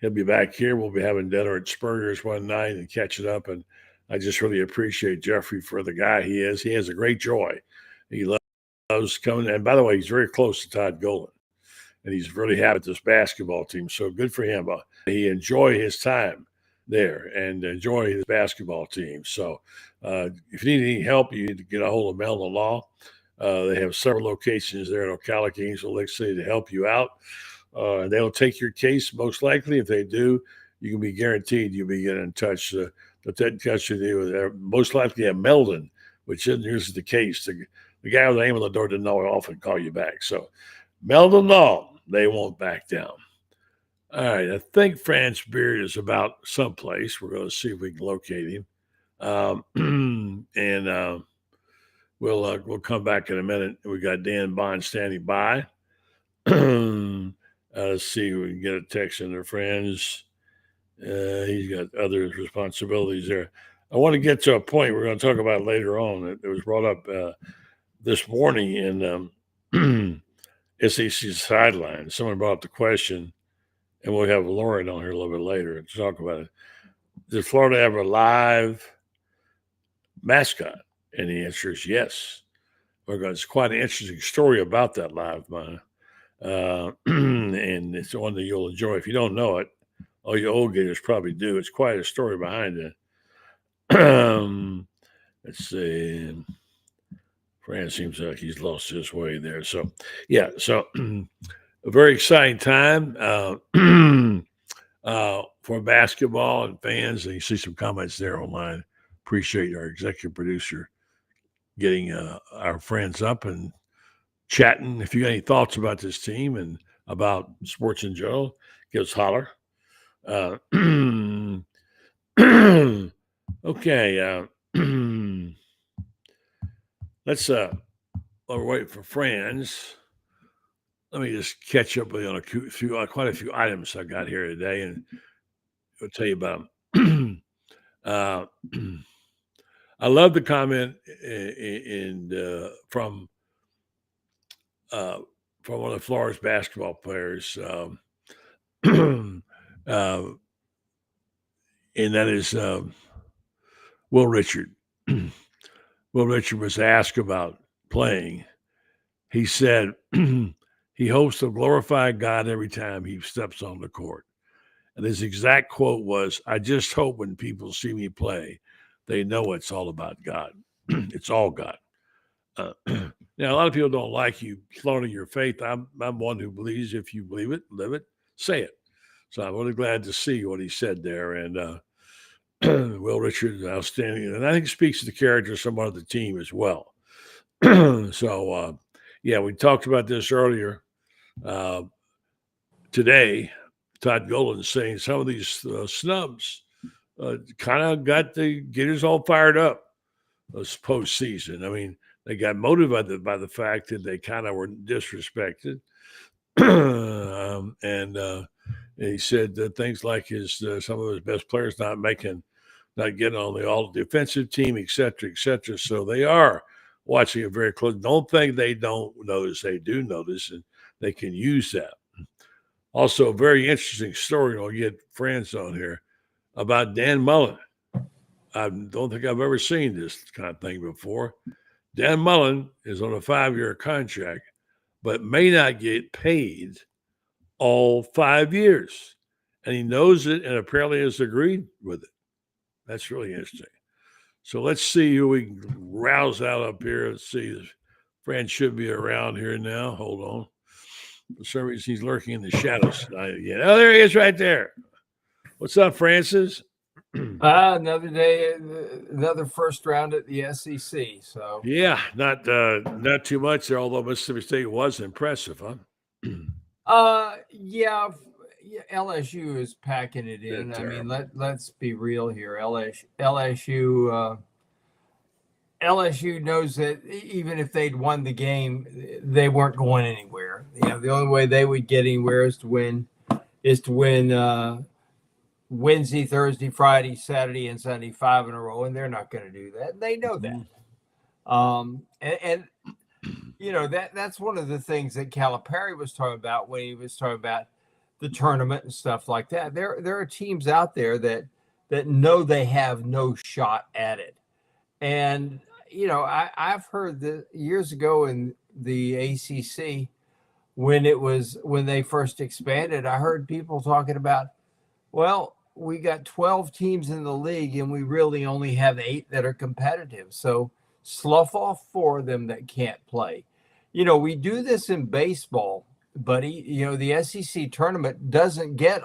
he'll be back here. We'll be having dinner at Spurrier's one night and catching up. And I just really appreciate Jeffrey for the guy he is. He has a great joy. He loves coming. And by the way, he's very close to Todd Golden. And he's really happy with this basketball team. So good for him. He enjoy his time there and enjoy his basketball team. So if you need any help, you need to get a hold of Melvin Law. They have several locations there in Ocala, Kingsville, Lake City to help you out. They'll take your case most likely. If they do, you can be guaranteed you'll be getting in touch. They'll get in touch with you. Most likely at Meldon, which isn't usually the case. The guy with the name on the door didn't know I often call you back. So Meldon Law, they won't back down. All right, I think Franz Beard is about someplace. We're going to see if we can locate him, and we'll come back in a minute. We got Dan Bond standing by. Let's see if we can get a text in there, Franz. He's got other responsibilities there. I want to get to a point we're going to talk about later on. It was brought up this morning in SEC sideline. Someone brought up the question. And we'll have Lauren on here a little bit later to talk about it. Does Florida have a live mascot? And the answer is yes. It's quite an interesting story about that live one. And it's one that you'll enjoy. If you don't know it, all you old Gators probably do. It's quite a story behind it. Let's see. Fran seems like he's lost his way there. So, yeah. So, a very exciting time for basketball and fans. And you see some comments there online. Appreciate our executive producer getting our friends up and chatting. If you got any thoughts about this team and about sports in general, give us a holler. Okay. Let's while we're waiting for Franz, let me just catch up with you on quite a few items I got here today, and I'll tell you about them. I love the comment from one of Florida's basketball players, and that is Will Richard. Will Richard was asked about playing. He said he hopes to glorify God every time he steps on the court. And his exact quote was, "I just hope when people see me play, they know it's all about God. It's all God." Now, a lot of people don't like you flaunting your faith. I'm one who believes if you believe it, live it, say it. So I'm really glad to see what he said there. And Will Richard is outstanding. And I think it speaks to the character of someone of the team as well. So, yeah, we talked about this earlier today. Todd Golden saying some of these snubs kind of got the Gators all fired up this postseason. I mean, they got motivated by the fact that they kind of were disrespected. And he said that things like some of his best players not getting on the all defensive team, et cetera, et cetera. So they are watching it very close. Don't think they don't notice. They do notice, and they can use that. Also, a very interesting story, and I'll get Franz on here, about Dan Mullen. I don't think I've ever seen this kind of thing before. Dan Mullen is on a 5-year contract, but may not get paid all 5 years. And he knows it and apparently has agreed with it. That's really interesting. So let's see who we can rouse out up here. Let's see. Franz should be around here now. Hold on. For some reason, he's lurking in the shadows tonight again. Oh, there he is right there. What's up, Francis? Another day, another first round at the SEC. So yeah, not too much there. Although Mississippi State was impressive, huh? Yeah, LSU is packing it in. I mean, let's be real here. LSU knows that even if they'd won the game, they weren't going anywhere. You know, the only way they would get anywhere is to win Wednesday, Thursday, Friday, Saturday, and Sunday, 5 in a row, and they're not going to do that. They know that. And you know, that's one of the things that Calipari was talking about when he was talking about the tournament and stuff like that. There are teams out there that know they have no shot at it. And I've heard that years ago in the ACC, when they first expanded, I heard people talking about, well, we got 12 teams in the league and we really only have 8 that are competitive. So slough off 4 of them that can't play. We do this in baseball, buddy. The SEC tournament doesn't get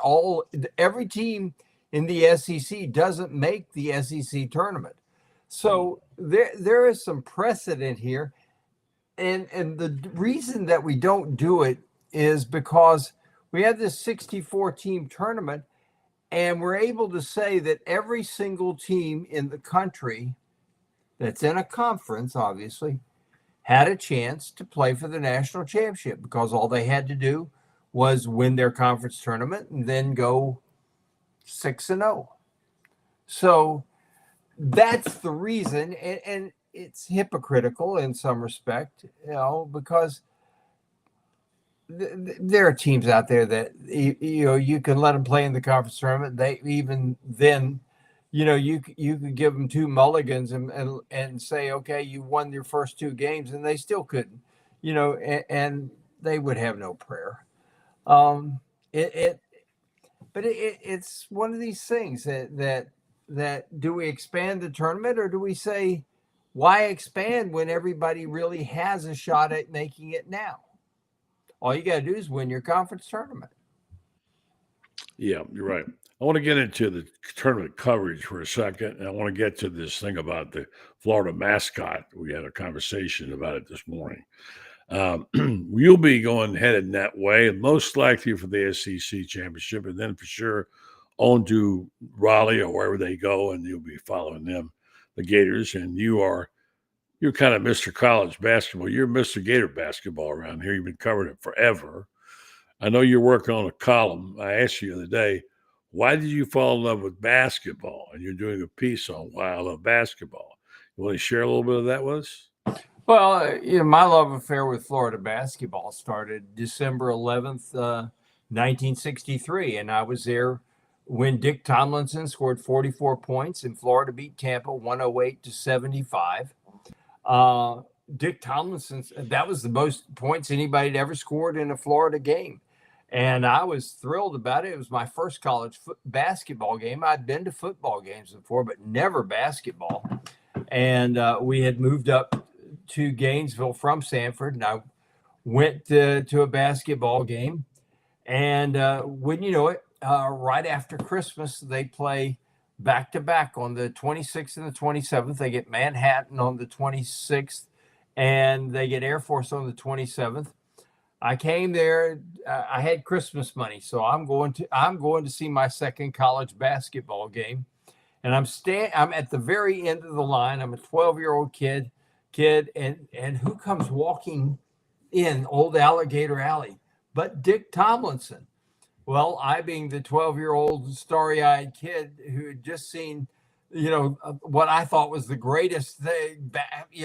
every team in the SEC doesn't make the SEC tournament. So there is some precedent here. And the reason that we don't do it is because we have this 64 team tournament, and we're able to say that every single team in the country that's in a conference, obviously, had a chance to play for the national championship, because all they had to do was win their conference tournament and then go 6-0. So that's the reason. And it's hypocritical in some respect, because there are teams out there that you can let them play in the conference tournament. They even then, you could give them 2 mulligans and say, okay, you won your first 2 games, and they still couldn't, and they would have no prayer. It's one of these things that do we expand the tournament, or do we say, why expand when everybody really has a shot at making it now? All you got to do is win your conference tournament. Yeah, you're right. I want to get into the tournament coverage for a second, and I want to get to this thing about the Florida mascot. We had a conversation about it this morning. You'll be headed that way, and most likely for the SEC championship, and then for sure on to Raleigh or wherever they go, and you'll be following them, the Gators. And you're kind of Mr. College basketball. You're Mr. Gator basketball around here. You've been covering it forever. I know you're working on a column. I asked you the other day, why did you fall in love with basketball? And you're doing a piece on why I love basketball. You want to share a little bit of that with us? Well, my love affair with Florida basketball started December 11th, 1963. And I was there when Dick Tomlinson scored 44 points and Florida beat Tampa 108-75. Dick Tomlinson, that was the most points anybody had ever scored in a Florida game. And I was thrilled about it. It was my first college basketball game. I'd been to football games before, but never basketball. And we had moved up to Gainesville from Sanford, and I went to a basketball game. And wouldn't you know it, right after Christmas, they play back-to-back on the 26th and the 27th. They get Manhattan on the 26th, and they get Air Force on the 27th. I came there. I had Christmas money, so I'm going to see my second college basketball game, and I'm at the very end of the line. I'm a 12-year-old kid, and who comes walking in Old Alligator Alley but Dick Tomlinson? Well, I, being the 12-year-old starry-eyed kid who had just seen, what I thought was the greatest thing,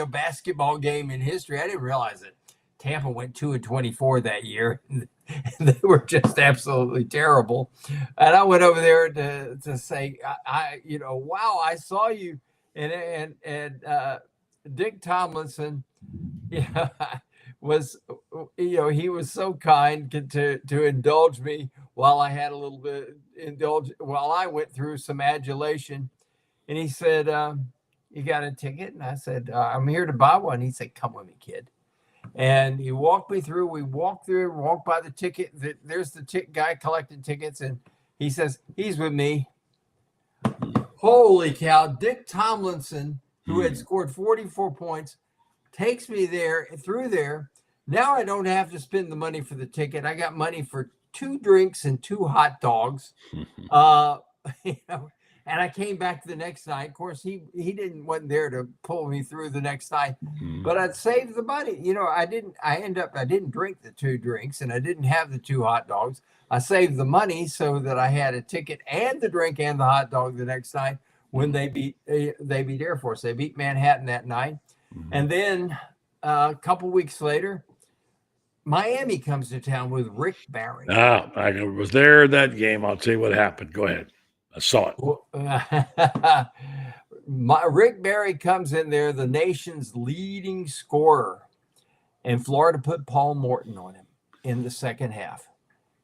basketball game in history, I didn't realize it. Tampa went 2-24 that year. They were just absolutely terrible. And I went over there to say, wow, I saw you. And Dick Tomlinson, was, he was so kind to indulge me while I had a little bit while I went through some adulation. And he said, you got a ticket? And I said, I'm here to buy one. He said, come with me, kid. And he walked me through. We walked by the ticket. There's the guy collecting tickets. And he says, he's with me. Holy cow. Dick Tomlinson, who had scored 44 points, takes me through there. Now I don't have to spend the money for the ticket. I got money for 2 drinks and 2 hot dogs. And I came back the next night. Of course, he wasn't there to pull me through the next night, but I'd saved the money. I didn't drink the 2 drinks, and I didn't have the 2 hot dogs. I saved the money so that I had a ticket and the drink and the hot dog the next night when they beat Air Force. They beat Manhattan that night. And then a couple weeks later, Miami comes to town with Rick Barry. Ah, I was there that game. I'll tell you what happened. Go ahead. I saw it. Rick Barry comes in there, the nation's leading scorer, and Florida put Paul Morton on him in the second half.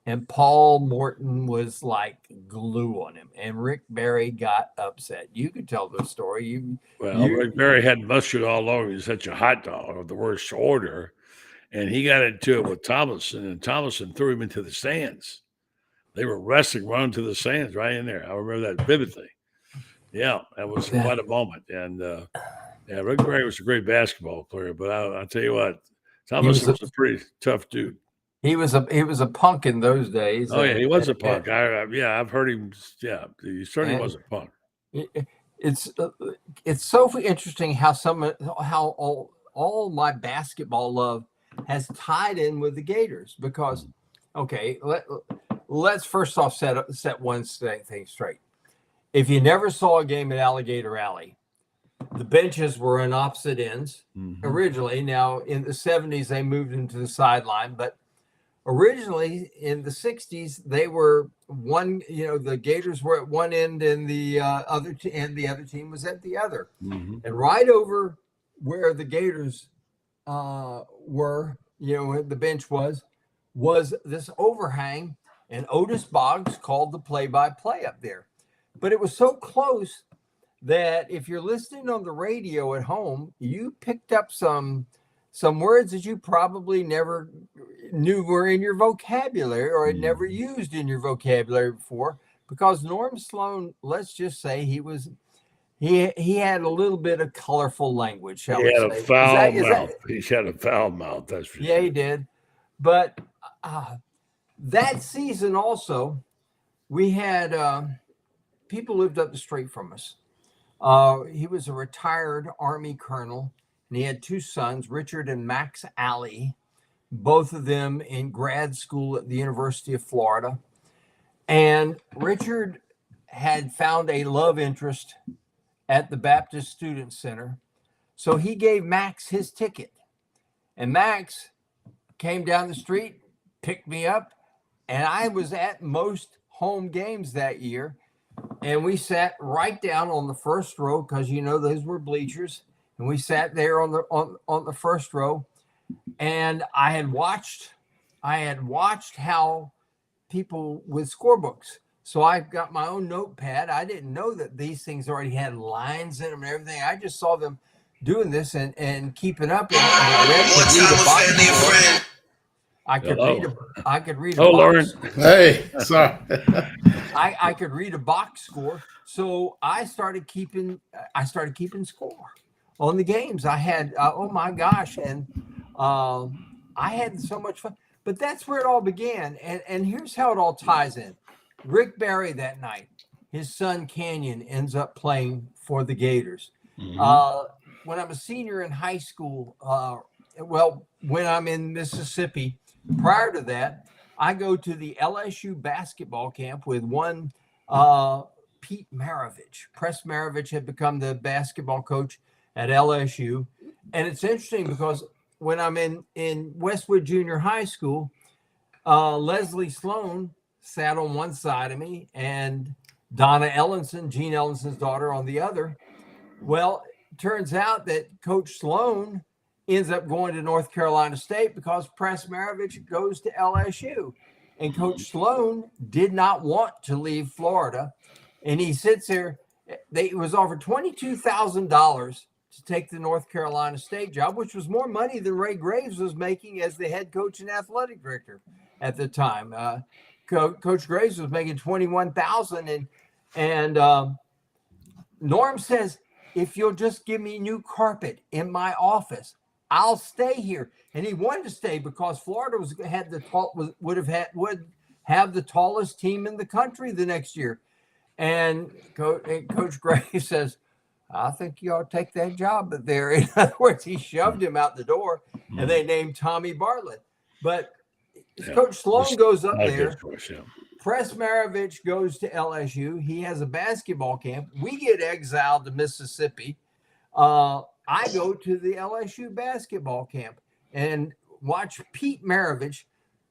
And Paul Morton was like glue on him, and Rick Barry got upset. You could tell the story. Rick Barry had mustard all over. He's such a hot dog of the worst order. And he got into it with Tomlinson, and Tomlinson threw him into the stands. They were wrestling, running to the stands right in there. I remember that vividly. Yeah, that was quite a moment. And Rick Barry was a great basketball player, but I'll tell you what, Tomlinson was a pretty tough dude. He was a punk in those days. Oh yeah, he was a punk. I've heard him. Yeah, he certainly was a punk. It's so interesting how all my basketball love has tied in with the Gators, because okay, let's first off set one thing straight. If you never saw a game at Alligator Alley, the benches were on opposite ends originally. Now in the 70s they moved into the sideline, but originally in the 60s they were one. The Gators were at one end and the other team was at the other. And right over where the Gators were, the bench was this overhang, and Otis Boggs called the play-by-play up there. But it was so close that if you're listening on the radio at home, you picked up some words that you probably never knew were in your vocabulary or had never used in your vocabulary before, because Norm Sloan, let's just say he had a little bit of colorful language, shall we say. He had a foul mouth. He had a foul mouth, that's for sure. Yeah, he did. But that season also, we had people lived up the street from us. He was a retired Army colonel, and he had two sons, Richard and Max Alley, both of them in grad school at the University of Florida. And Richard had found a love interest at the Baptist Student Center, so he gave Max his ticket. And Max came down the street, picked me up, and I was at most home games that year. And we sat right down on the first row, because those were bleachers, and we sat there on the first row. And I had watched how people with scorebooks. So I got my own notepad. I didn't know that these things already had lines in them and everything. I just saw them doing this and keeping up. And I could read a box. Lauren. Hey, sorry. I could read a box score. So I started keeping score on the games. I had, oh my gosh. And I had so much fun. But that's where it all began. And here's how it all ties in. Rick Barry that night, his son Canyon ends up playing for the Gators. When I'm a senior in high school, when I'm in Mississippi, prior to that, I go to the LSU basketball camp with one Pete Maravich. Press Maravich had become the basketball coach at LSU. And it's interesting because when I'm in Westwood Junior High School, Leslie Sloan sat on one side of me and Donna Ellenson, Gene Ellenson's daughter, on the other. Well, it turns out that Coach Sloan ends up going to North Carolina State because Press Maravich goes to LSU. And Coach Sloan did not want to leave Florida. And he sits there. He was offered $22,000 to take the North Carolina State job, which was more money than Ray Graves was making as the head coach and athletic director at the time. Coach Graves was making $21,000, and Norm says, "If you'll just give me new carpet in my office, I'll stay here." And he wanted to stay because Florida would have the tallest team in the country the next year. And Coach Graves says, "I think you ought to take that job there." In other words, he shoved him out the door, and they named Tommy Bartlett. But Coach Sloan goes up there. Press Maravich goes to LSU. He has a basketball camp. We get exiled to Mississippi. I go to the LSU basketball camp. And watch Pete Maravich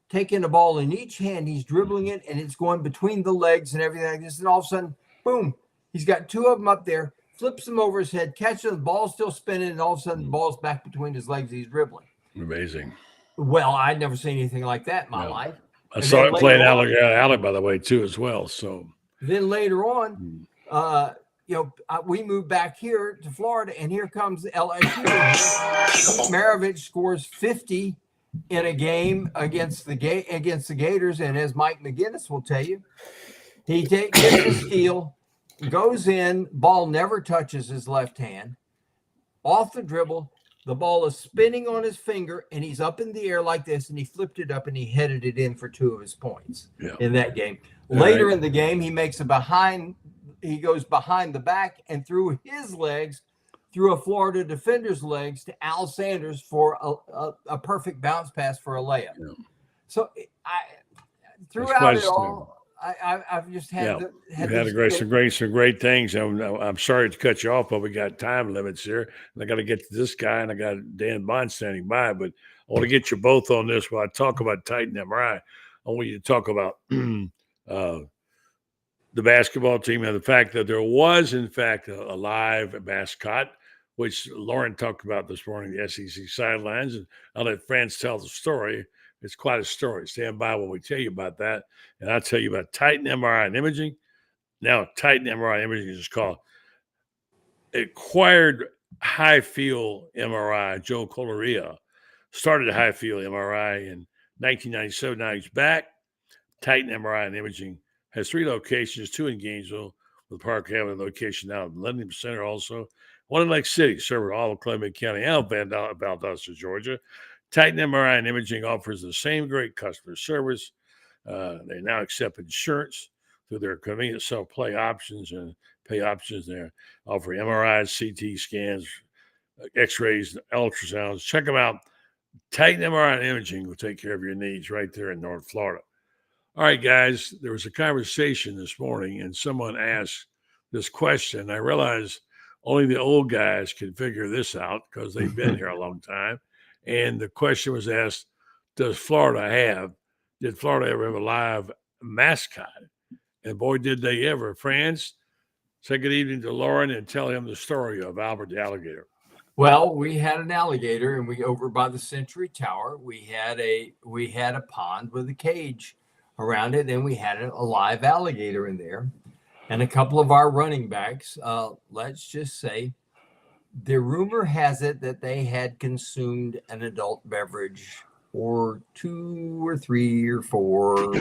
taking the ball in each hand. He's dribbling it, and it's going between the legs and everything like this. And all of a sudden, boom, he's got two of them up there, flips them over his head, catches the ball still spinning, and all of a sudden the ball's back between his legs. He's dribbling. Amazing. Well, I'd never seen anything like that in my No. life. I saw it playing Alec, by the way, too, as well. So then later on, we moved back here to Florida, and here comes LSU. Maravich scores 50 in a game against the Gators, and as Mike McGinnis will tell you, he gets the steal, goes in, ball never touches his left hand, off the dribble. The ball is spinning on his finger, and he's up in the air like this, and he flipped it up, and he headed it in for 2 of his points in that game. Later in the game, he makes he goes behind the back and through his legs, through a Florida defender's legs to Al Sanders for a perfect bounce pass for a layup. Yeah. So throughout it all, I've just had some great things. I'm sorry to cut you off, but we got time limits here, and I got to get to this guy, and I got Dan Bond standing by. But I want to get you both on this while I talk about Titan MRI. I want you to talk about the basketball team and the fact that there was, in fact, a live mascot, which Lauren talked about this morning, the SEC sidelines, and I'll let France tell the story. It's quite a story. Stand by when we tell you about that. And I'll tell you about Titan MRI and Imaging. Now, Titan MRI Imaging is called Acquired High Field MRI. Joe Coloria started High Field MRI in 1997. Now he's back. Titan MRI and Imaging has 3 locations, 2 in Gainesville, with Park Avenue location now in Millennium Center also. 1 in Lake City, serving all of Columbia County and Valdosta, Georgia. Titan MRI and Imaging offers the same great customer service. They now accept insurance through their convenient self-pay options and pay options. They offer MRIs, CT scans, X-rays, ultrasounds. Check them out. Titan MRI and Imaging will take care of your needs right there in North Florida. All right, guys, there was a conversation this morning, and someone asked this question. I realize only the old guys can figure this out because they've been here a long time. And the question was asked, did Florida ever have a live mascot? And boy, did they ever. France, say good evening to Lauren and tell him the story of Albert the alligator. Well, we had an alligator, and over by the Century Tower, we had a pond with a cage around it, and we had a live alligator in there. And a couple of our running backs, let's just say, the rumor has it that they had consumed an adult beverage or 2 or 3 or 4,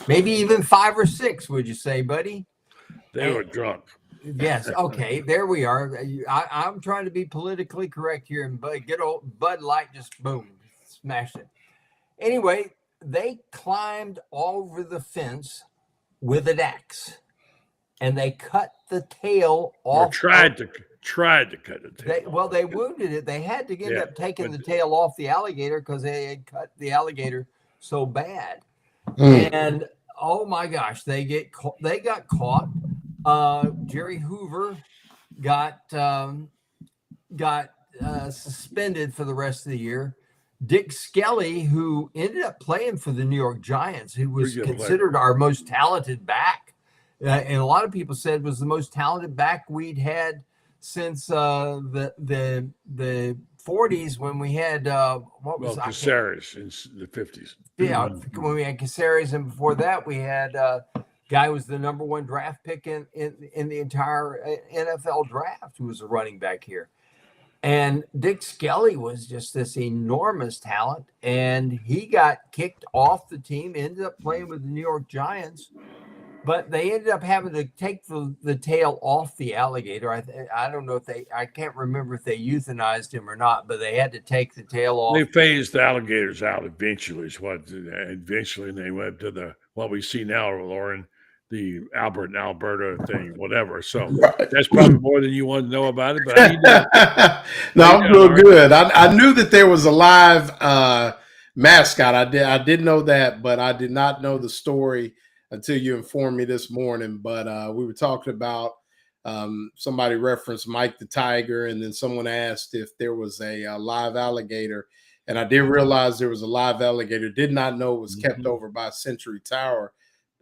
maybe even 5 or 6, would you say, buddy? They were drunk. Yes. Okay. There we are. I'm trying to be politically correct here, and good old Bud Light just boom, smashed it. Anyway, they climbed over the fence with an axe, and they cut the tail off. Or tried to cut the tail. They wounded it. They had to end up taking the tail off the alligator because they had cut the alligator so bad. And oh my gosh, they got caught. Jerry Hoover got suspended for the rest of the year. Dick Skelly, who ended up playing for the New York Giants, who was considered our most talented back, and a lot of people said was the most talented back we'd had since the 40s when we had Caceres in the 50s. Yeah, when we had Caceres, and before that we had guy who was the number 1 draft pick in the entire NFL draft, who was a running back here. And Dick Skelly was just this enormous talent, and he got kicked off the team, ended up playing with the New York Giants, but they ended up having to take the tail off the alligator. I don't know I can't remember if they euthanized him or not, but they had to take the tail off. They phased the alligators out eventually. Eventually they went to what we see now, Lauren, the Albert and Alberta thing, whatever. So that's probably more than you want to know about it. But I need to, no, I'm doing good. I knew that there was a live mascot. I did know that, but I did not know the story until you informed me this morning. But we were talking about somebody referenced Mike the Tiger, and then someone asked if there was a live alligator. And I did realize there was a live alligator. Did not know it was kept over by Century Tower.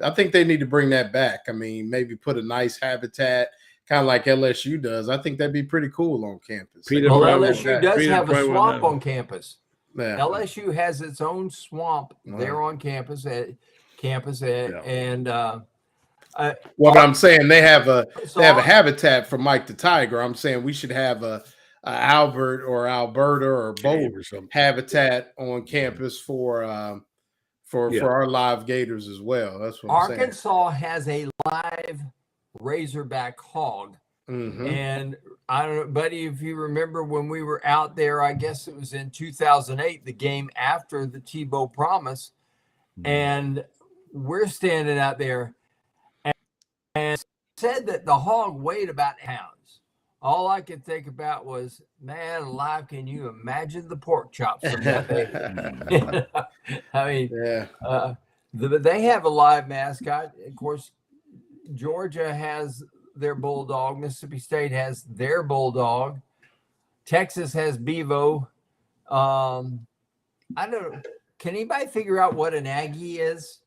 I think they need to bring that back. I mean, maybe put a nice habitat, kind of like LSU does. I think that'd be pretty cool on campus. Peter Well, probably LSU won't- does Peter have a probably won't swamp know. on campus. Yeah. LSU has its own swamp there on campus and Well, but I'm saying they have a so habitat for Mike the Tiger. I'm saying we should have a Albert or Alberta or Cave Bo or something. habitat on campus for our live gators as well. That's what I'm saying. Arkansas has a live razorback hog. Mhm. And I don't know, buddy, if you remember when we were out there, I guess it was in 2008, the game after the Tebow Promise, and we're standing out there and said that the hog weighed about pounds. All I could think about was, man alive, can you imagine the pork chops from that baby? I mean, Yeah. they have a live mascot. Of course, Georgia has their bulldog. Mississippi State has their bulldog. Texas has Bevo. I don't know. Can anybody figure out what an Aggie is?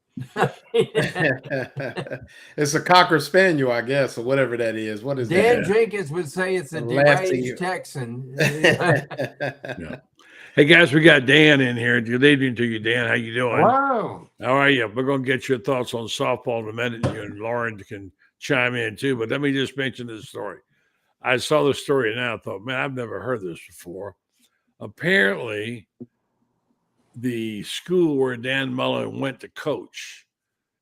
It's a Cocker Spaniel, I guess, or whatever that is. What is Dan that? Jenkins would say it's a deranged Texan. Yeah. Hey guys, we got Dan in here. Good evening to you, Dan. How you doing? Wow. How are you? We're going to get your thoughts on softball in a minute. You and Lauren can chime in too. But let me just mention this story. I saw the story and I thought, man, I've never heard this before. Apparently, the school where Dan Mullen went to coach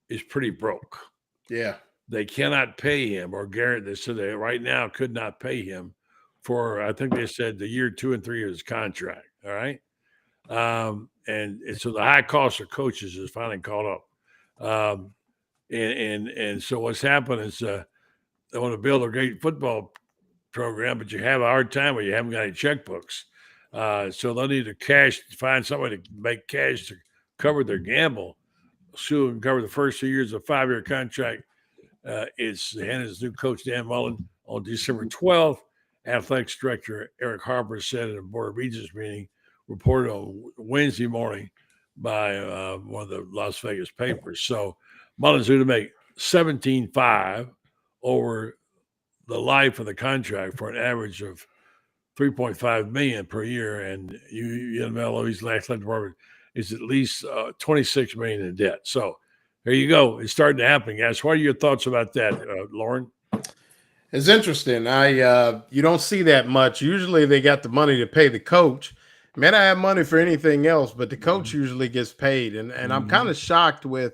is pretty broke. Yeah. They cannot pay him, or Garrett, they said they right now could not pay him for, I think they said the year 2 and 3 of his contract. All right. And so the high cost of coaches is finally caught up. And so what's happened is they want to build a great football program, but you have a hard time where you haven't got any checkbooks. So they'll need to find somebody to make cash to cover their gamble. Sue and cover the first 2 years of a 5-year contract. It's his new coach, Dan Mullen, on December 12th. Athletics director Eric Harper said in a Board of Regents meeting, reported on Wednesday morning by one of the Las Vegas papers. So Mullen's due to make $17.5 over the life of the contract for an average of $3.5 million per year, and UNLV's athletic department is at least $26 million in debt. So there you go. It's starting to happen, guys. What are your thoughts about that, Lauren? It's interesting. You don't see that much. Usually they got the money to pay the coach. May not have money for anything else, but the coach usually gets paid. And I'm kind of shocked with,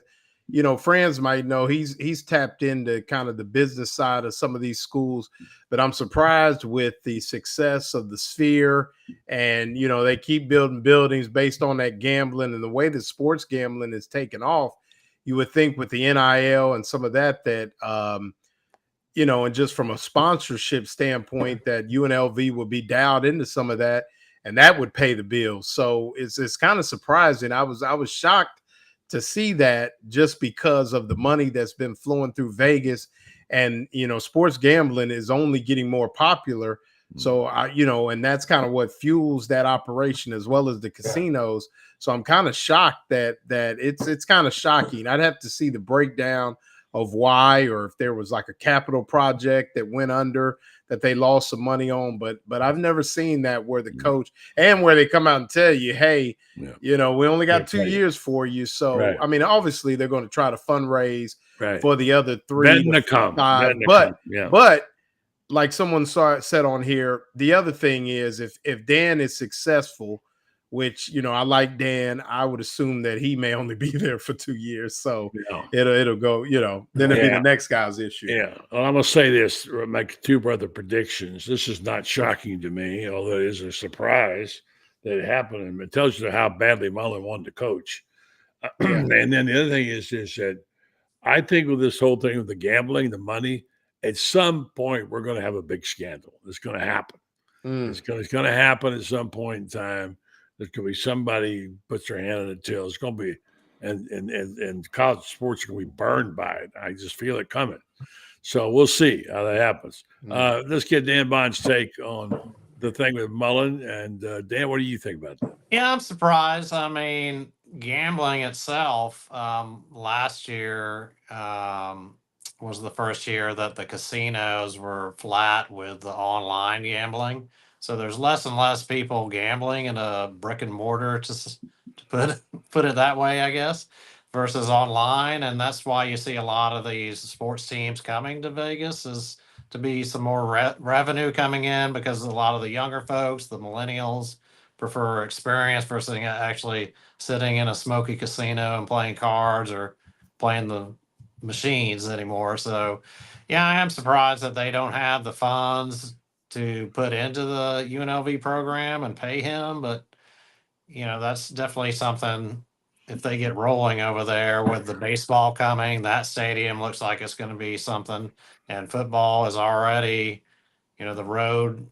friends might know he's tapped into kind of the business side of some of these schools, but I'm surprised with the success of the Sphere. And, they keep building buildings based on that gambling, and the way that sports gambling is taken off. You would think with the NIL and some of that, and just from a sponsorship standpoint, that UNLV would be dialed into some of that, and that would pay the bills. So it's kind of surprising. I was shocked to see that, just because of the money that's been flowing through Vegas, and sports gambling is only getting more popular. So and that's kind of what fuels that operation, as well as the casinos. So I'm kind of shocked that it's kind of shocking. I'd have to see the breakdown of why, or if there was like a capital project that went under that they lost some money on, but I've never seen that where the coach, and where they come out and tell you, hey, we only got 2 years for you. So I mean, obviously they're going to try to fundraise for the other 3 to 5, but like someone said on here, the other thing is, if Dan is successful, which, I like Dan, I would assume that he may only be there for 2 years. So it'll go, then it'll be the next guy's issue. Yeah. Well, I'm going to say this, make 2 brother predictions. This is not shocking to me, although it is a surprise that it happened. And it tells you how badly Mullen wanted to coach. And then the other thing is that I think with this whole thing with the gambling, the money, at some point we're going to have a big scandal. It's going to happen. It's going to happen at some point in time. There's going to be somebody puts their hand on the till. It's going to be, and college sports are going to be burned by it. I just feel it coming. So we'll see how that happens. Let's get Dan Bond's take on the thing with Mullen and Dan. What do you think about that? Yeah, I'm surprised. I mean, gambling itself, last year was the first year that the casinos were flat with the online gambling. So there's less and less people gambling in a brick and mortar to put it that way, I guess, versus online, and that's why you see a lot of these sports teams coming to Vegas is to be some more revenue coming in because a lot of the younger folks, the millennials, prefer experience versus actually sitting in a smoky casino and playing cards or playing the machines anymore. So, yeah, I am surprised that they don't have the funds to put into the UNLV program and pay him. But, that's definitely something. If they get rolling over there with the baseball coming, that stadium looks like it's going to be something. And football is already, the road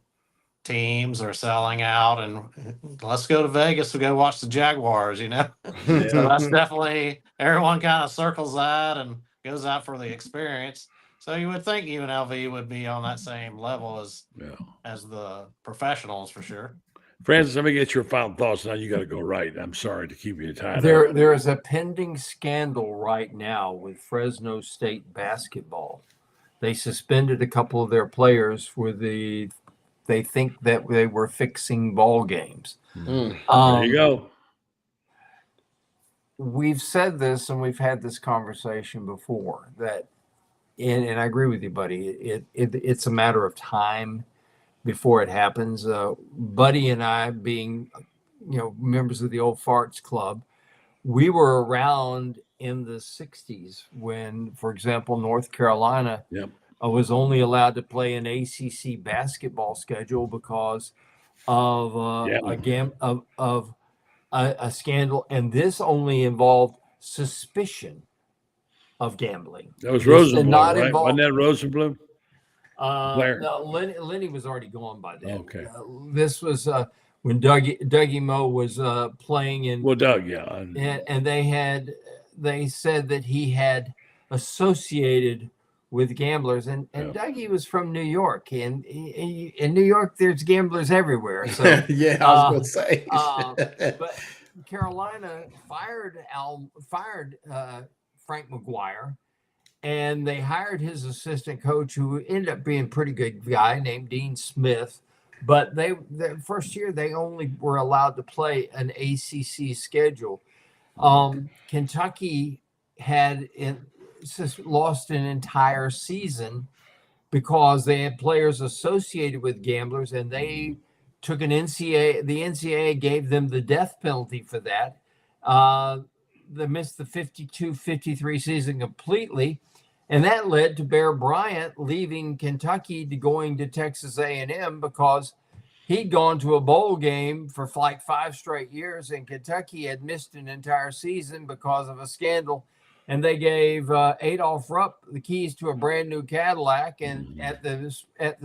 teams are selling out, and let's go to Vegas to go watch the Jaguars. So that's definitely everyone kind of circles that and goes out for the experience. So you would think UNLV would be on that same level as the professionals for sure. Francis, let me get your final thoughts. Now you got to go right. I'm sorry to keep you tied up. There is a pending scandal right now with Fresno State basketball. They suspended a couple of their players for they think that they were fixing ball games. There you go. We've said this and we've had this conversation before that, and I agree with you, buddy. It's a matter of time before it happens. Buddy and I, being members of the old Farts Club, we were around in the 60s when, for example, North Carolina was only allowed to play an ACC basketball schedule because of a scandal, and this only involved suspicion of gambling. That was Rosenblum, right? Wasn't that Rosenblum? No, Lenny was already gone by then. Okay. This was when Dougie Moe was playing in. Well, Doug, and they said that he had associated with gamblers, and Dougie was from New York, and in New York there's gamblers everywhere. So yeah, I was gonna say. But Carolina fired Frank McGuire, and they hired his assistant coach, who ended up being a pretty good guy named Dean Smith. But the first year they only were allowed to play an ACC schedule. Kentucky had lost an entire season because they had players associated with gamblers, and they took an NCAA. The NCAA gave them the death penalty for that. They missed the 52-53 season completely, and that led to Bear Bryant leaving Kentucky to going to Texas A&M because he'd gone to a bowl game for like 5 straight years, and Kentucky had missed an entire season because of a scandal. And they gave Adolph Rupp the keys to a brand new Cadillac, and at the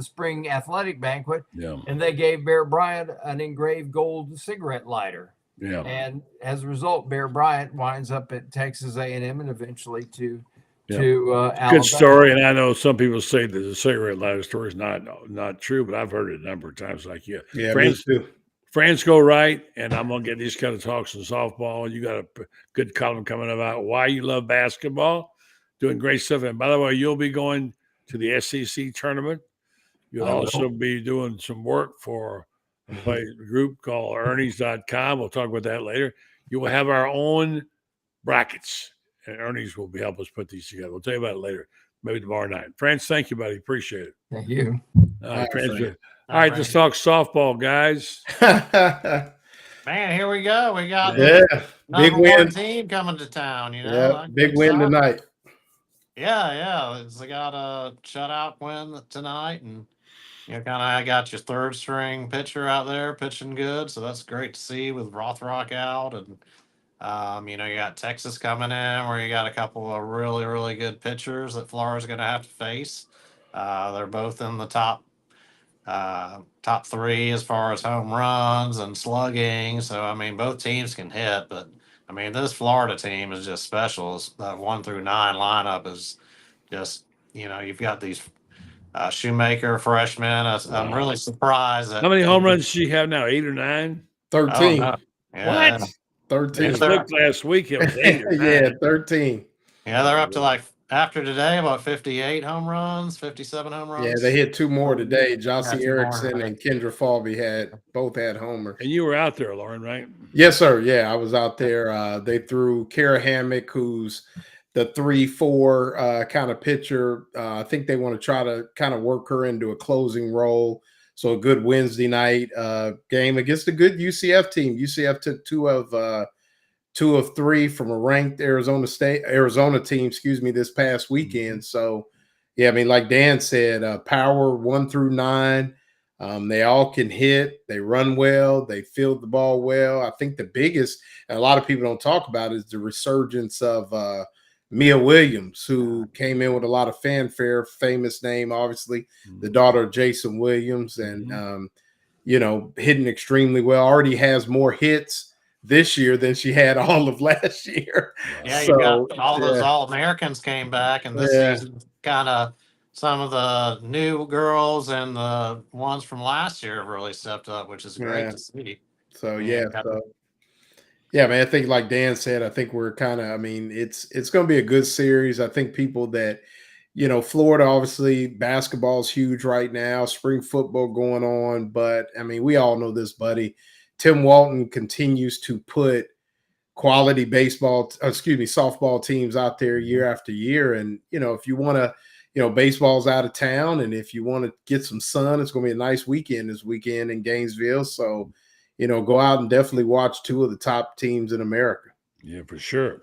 spring athletic banquet, and they gave Bear Bryant an engraved gold cigarette lighter. Yeah. And as a result, Bear Bryant winds up at Texas A&M and eventually to Alabama. Good story, and I know some people say that the cigarette lighter story is not true, but I've heard it a number of times. Like me too. Friends go right, and I'm going to get these kind of talks in softball. You got a good column coming about why you love basketball, doing great stuff. And by the way, you'll be going to the SEC tournament. You'll also be doing some work for a group called earnings.com. We'll talk about that later. You will have our own brackets, and Earnings will help us put these together. We'll tell you about it later, maybe tomorrow night. France, thank you, buddy. Appreciate it. Thank you. All right, let's talk softball, guys. Man, here we go. We got big win team coming to town. Big win tonight. Yeah. They got a shutout win tonight, and I got your third string pitcher out there pitching good, so that's great to see with Rothrock out, and you got Texas coming in where you got a couple of really, really good pitchers that Florida's going to have to face. They're both in the top 3 as far as home runs and slugging. So, both teams can hit, but this Florida team is just special. That 1 through 9 lineup is just, you've got these Shoemaker, freshman. I'm Wow. really surprised that. How many home runs does she have now? 8 or 9? Oh 13. no! What? Yeah, I 13. if they're looked last week. It was 8 or Yeah, 9. 13. yeah they're up to like after today about 58 home runs, 57 home Yeah, they runs. hit 2 more today. Yeah, Jossie 2 more Erickson today. and Kendra Falvey both had homers. And you were out there, Lauren, right? Yes, sir. Yeah, I was out there. They threw Kara Hammock, who's the 3-4 kind of pitcher. I think they want to try to kind of work her into a closing role. So a good Wednesday night game against a good UCF team. UCF took 2 of 3 from a ranked Arizona team, this past weekend. So yeah, I mean, like Dan said, power 1 through 9. They all can hit. They run well. They field the ball well. I think the biggest, and a lot of people don't talk about, is the resurgence of Mia Williams, who came in with a lot of fanfare. Famous name, obviously, the daughter of Jason Williams, and hitting extremely well. Already has more hits this year than she had all of last year. Yeah, you So got all those All-Americans came back, and this yeah, season, kind of some of the new girls and the ones from last year have really stepped up, which is great yeah. to see. So Yeah, yeah, yeah, man. I think like Dan said, I think we're kind of. I mean, it's going to be a good series. I think people that Florida, obviously, basketball is huge right now. Spring football going on, but I mean, we all know this, buddy. Tim Walton continues to put quality softball teams out there year after year. And, if you want to, baseball's out of town. And if you want to get some sun, it's going to be a nice weekend this weekend in Gainesville. So, go out and definitely watch 2 of the top teams in America. Yeah, for sure.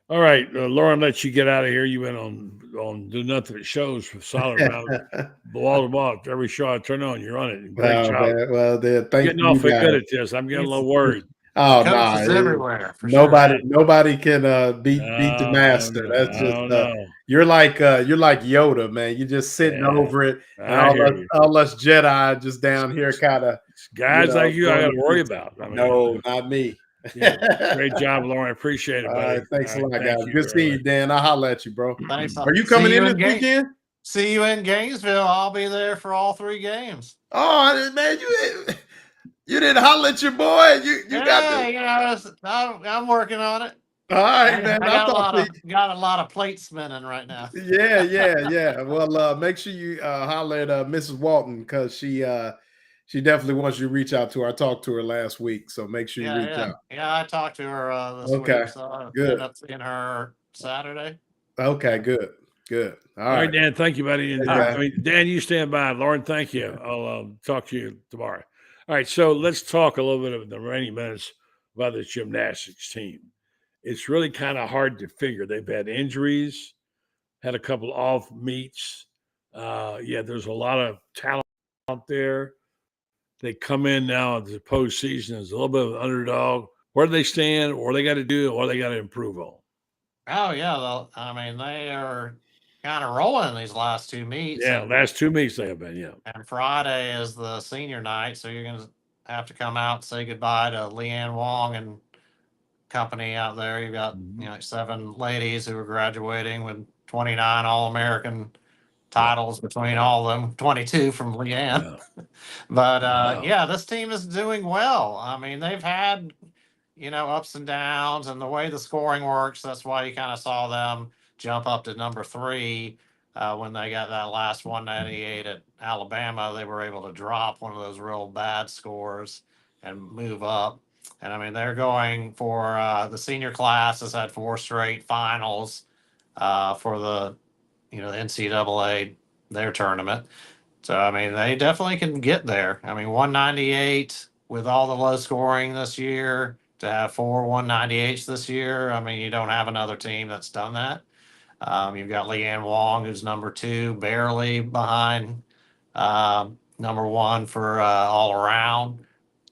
All right, Lauren, let you get out of here. You've been on Do Nothing at shows for solid amount of ball to ball. Every show I turn on, you're on it. Great job. Man, well, thank Getting you awfully guys. good at this. I'm getting a little worried. Oh the coach is no! everywhere for Nobody can beat the master. No, That's I just don't know. you're like Yoda, man. You're just sitting Yeah, over it, and I hear you. all us Jedi just down here, kind of Guys like you, I got to going worry to- about. I mean, No, not me. yeah, great job, Lauren. Appreciate it, All buddy. right, thanks a lot, Thank guys. you Good very seeing you, much. Dan. I'll holler at you, bro. Thanks. Are you coming in this weekend? See you in Gainesville. I'll be there for all 3 games. Oh man, you didn't holler at your boy. You Yeah, I'm working on it. All right, man. I got a lot of plates spinning right now. Yeah. Well, make sure you holler at Mrs. Walton, because she definitely wants you to reach out to her. I talked to her last week, so make sure you reach out. Yeah, I talked to her this Okay, week, so I good. ended up seeing her Saturday. Okay, good. All right, Dan. Thank you, buddy. And, Okay. I mean, Dan, you stand by. Lauren, thank you. I'll talk to you tomorrow. All right, so let's talk a little bit of the remaining minutes about the gymnastics team. It's really kind of hard to figure. They've had injuries, had a couple off meets. There's a lot of talent out there. They come in now at the postseason as a little bit of an underdog. Where do they stand? What they got to do? What they got to improve on? Oh yeah, I mean they are kind of rolling these last 2 meets. Yeah, last 2 meets they have been. Yeah, and Friday is the senior night, so you're gonna have to come out and say goodbye to Leanne Wong and company out there. You've got 7 ladies who are graduating with 29 All-American titles between all of them, 22 from Leanne. Yeah. But this team is doing well. I mean, they've had ups and downs, and the way the scoring works, that's why you kind of saw them jump up to number 3 when they got that last 198 at Alabama. They were able to drop one of those real bad scores and move up. And I mean, they're going for the senior class has had 4 straight finals for the the NCAA their tournament. So I mean, they definitely can get there. I mean, 198 with all the low scoring this year, to have 4 198s this year. I mean, you don't have another team that's done that. You've got Leanne Wong, who's number 2, barely behind number 1 for all around.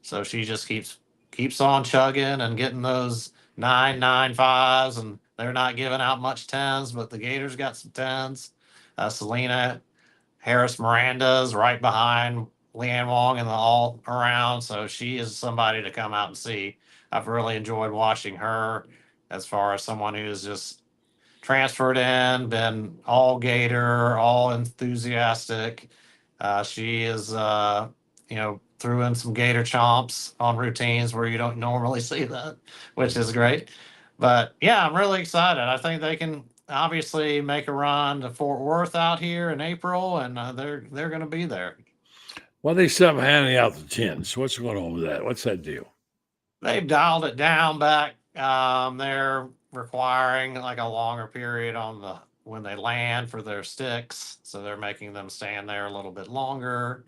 So she just keeps on chugging and getting those 9.95s, and they're not giving out much 10s, but the Gators got some 10s. Selena Harris Miranda's right behind Leanne Wong in the all around, so she is somebody to come out and see. I've really enjoyed watching her as far as someone who's just transferred in, been all Gator, all enthusiastic. She is, threw in some Gator chomps on routines where you don't normally see that, which is great. But yeah, I'm really excited. I think they can obviously make a run to Fort Worth out here in April, and they're going to be there. Well, they stopped handing out the tins. What's going on with that? What's that deal? They've dialed it down back. They're requiring like a longer period on the when they land for their sticks, so they're making them stand there a little bit longer.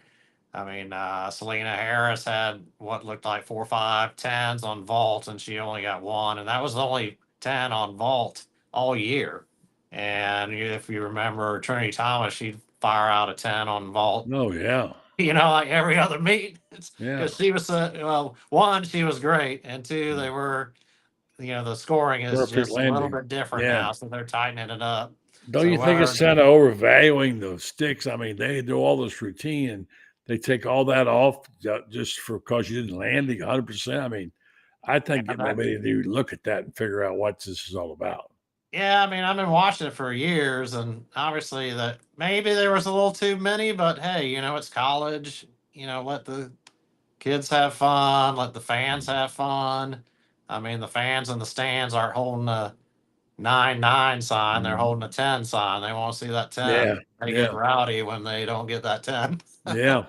I mean, Selena Harris had what looked like 4, 5, 10s on vault, and she only got one, and that was the only 10 on vault all year. And if you remember Trinity Thomas, she'd fire out a 10 on vault, Oh, yeah. like every other meet. Yeah. Because she was, one, she was great, and two, they were, the scoring is Perfect just a little landing. bit different Yeah. now, so they're tightening it up. Don't So you think it's whether- kind of overvaluing those sticks? I mean, they do all this routine and they take all that off just for because you didn't land the 100%. I mean, I think Yeah, maybe they need to look at that and figure out what this is all about. Yeah, I mean, I've been watching it for years, and obviously that maybe there was a little too many, but hey, it's college. Let the kids have fun, let the fans have fun. I mean, the fans in the stands aren't holding a 9-9 sign; they're holding a 10 sign. They want to see that 10. Yeah, They yeah. get rowdy when they don't get that 10. Yeah.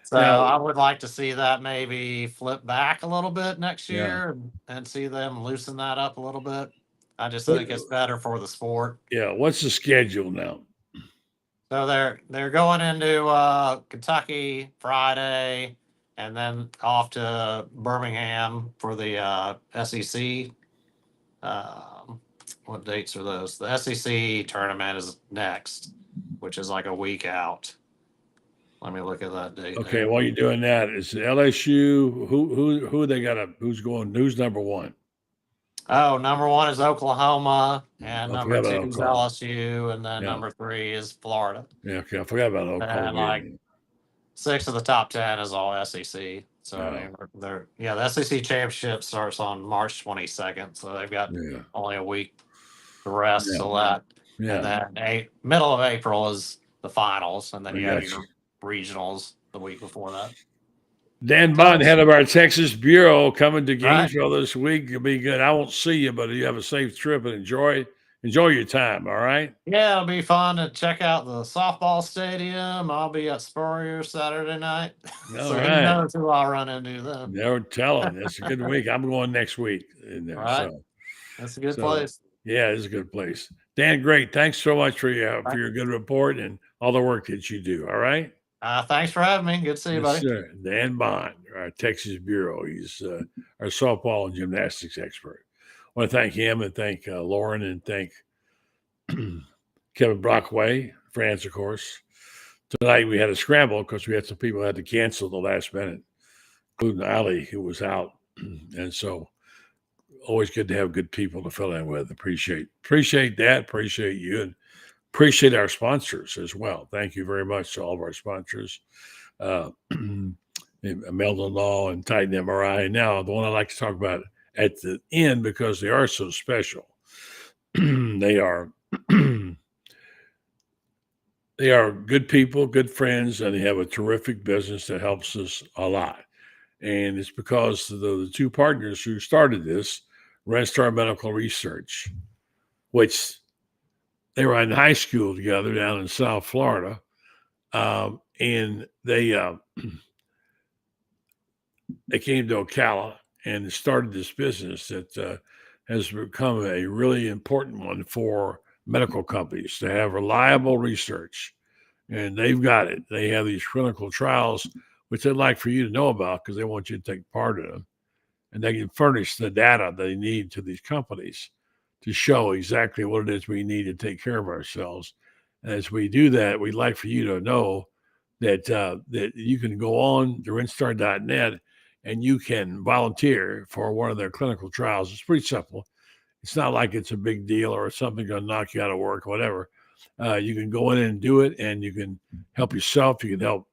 So Now- I would like to see that maybe flip back a little bit next Yeah. year and see them loosen that up a little bit. I just What- think it's better for the sport. Yeah. What's the schedule now? So they're going into Kentucky Friday, and then off to Birmingham for the SEC. What dates are those? The SEC tournament is next, which is like a week out. Let me look at that date. Okay, there. while you're doing that, is it LSU? Who they got? Who's going? Who's number one? Oh, number one is Oklahoma, and I number forgot two about is Oklahoma. LSU, and then Yeah. number 3 is Florida. Yeah, okay, I forgot about Oklahoma. like, 6 of the top 10 is all SEC. So I mean, the SEC championship starts on March 22nd. So they've got Yeah, only a week to rest Yeah. till that. yeah. And then middle of April is the finals, and then I you have got your regionals the week before that. Dan Bond, head of our Texas Bureau, coming to Right. Gainesville this week. It'll be good. I won't see you, but you have a safe trip and enjoy your time. All right. Yeah, it'll be fun to check out the softball stadium. I'll be at Spurrier Saturday night. All So who right. knows who I'll run into then. Never telling. It's a good week. I'm going next week in there. Right. So That's a good So- place. yeah, it's a good place. Dan, great. Thanks so much for your good report and all the work that you do. All right. Thanks for having me. Good to see you, buddy. Sir. Dan Bond, our Texas Bureau. He's our softball and gymnastics expert. I want to thank him and thank Lauren and thank Kevin Brockway, France, of course. Tonight we had a scramble because we had some people who had to cancel the last minute, including Ali, who was out. And so always good to have good people to fill in with. Appreciate that. Appreciate you. And appreciate our sponsors as well. Thank you very much to all of our sponsors, Meldon Law and Titan MRI. And now the one I like to talk about at the end because they are so special. They are good people, good friends, and they have a terrific business that helps us a lot. And it's because of the two partners who started this, Red Star Medical Research, which they were in high school together down in South Florida. And they came to Ocala and started this business that has become a really important one for medical companies to have reliable research. And they've got it. They have these clinical trials, which they'd like for you to know about because they want you to take part in them. And they can furnish the data they need to these companies to show exactly what it is we need to take care of ourselves. And as we do that, we'd like for you to know that that you can go on to rinstar.net and you can volunteer for one of their clinical trials. It's pretty simple. It's not like it's a big deal or something going to knock you out of work or whatever. You can go in and do it, and you can help yourself. You can help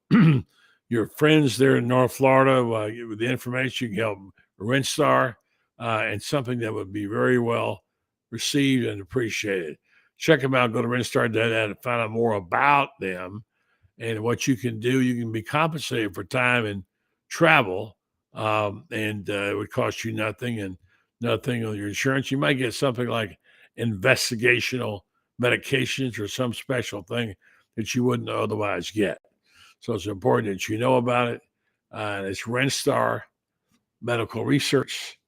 your friends there in North Florida with the information. You can help Rinstar, and something that would be very well received and appreciated. check them out. Go to RenStar.net and find out more about them and what you can do. You can be compensated for time and travel, and it would cost you nothing and nothing on your insurance. You might get something like investigational medications or some special thing that you wouldn't otherwise get. So it's important that you know about it. It's RenStar Medical Research,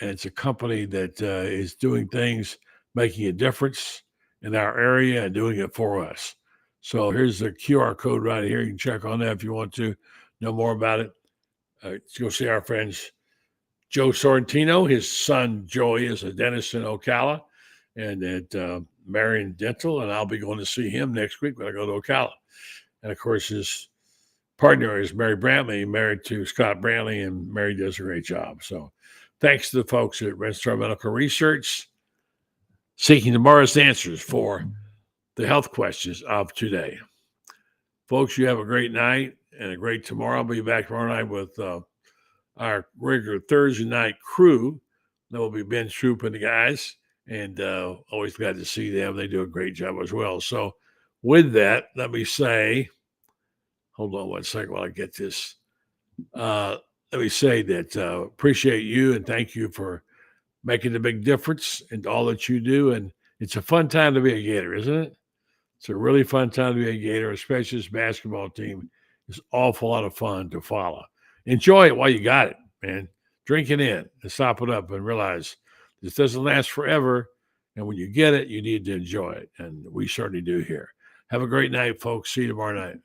and it's a company that is doing things, making a difference in our area and doing it for us. So here's the QR code right here. You can check on that if you want to know more about it. Let's go see our friends Joe Sorrentino. His son Joey is a dentist in Ocala and at Marion Dental, and I'll be going to see him next week when I go to Ocala. And of course, his partner is Mary Brantley, married to Scott Brantley, and Mary does a great job. So thanks to the folks at RenStar Medical Research, seeking tomorrow's answers for the health questions of today. Folks, you have a great night and a great tomorrow. I'll be back tomorrow night with our regular Thursday night crew. That will be Ben Troop and the guys, and always glad to see them. They do a great job as well. So with that, let me say, hold on one second while I get this. Let me say that appreciate you and thank you for making a big difference in all that you do. And it's a fun time to be a Gator, isn't it? It's a really fun time to be a Gator, especially this basketball team. It's an awful lot of fun to follow. Enjoy it while you got it, man. Drink it in and stop it up and realize this doesn't last forever. And when you get it, you need to enjoy it. And we certainly do here. Have a great night, folks. See you tomorrow night.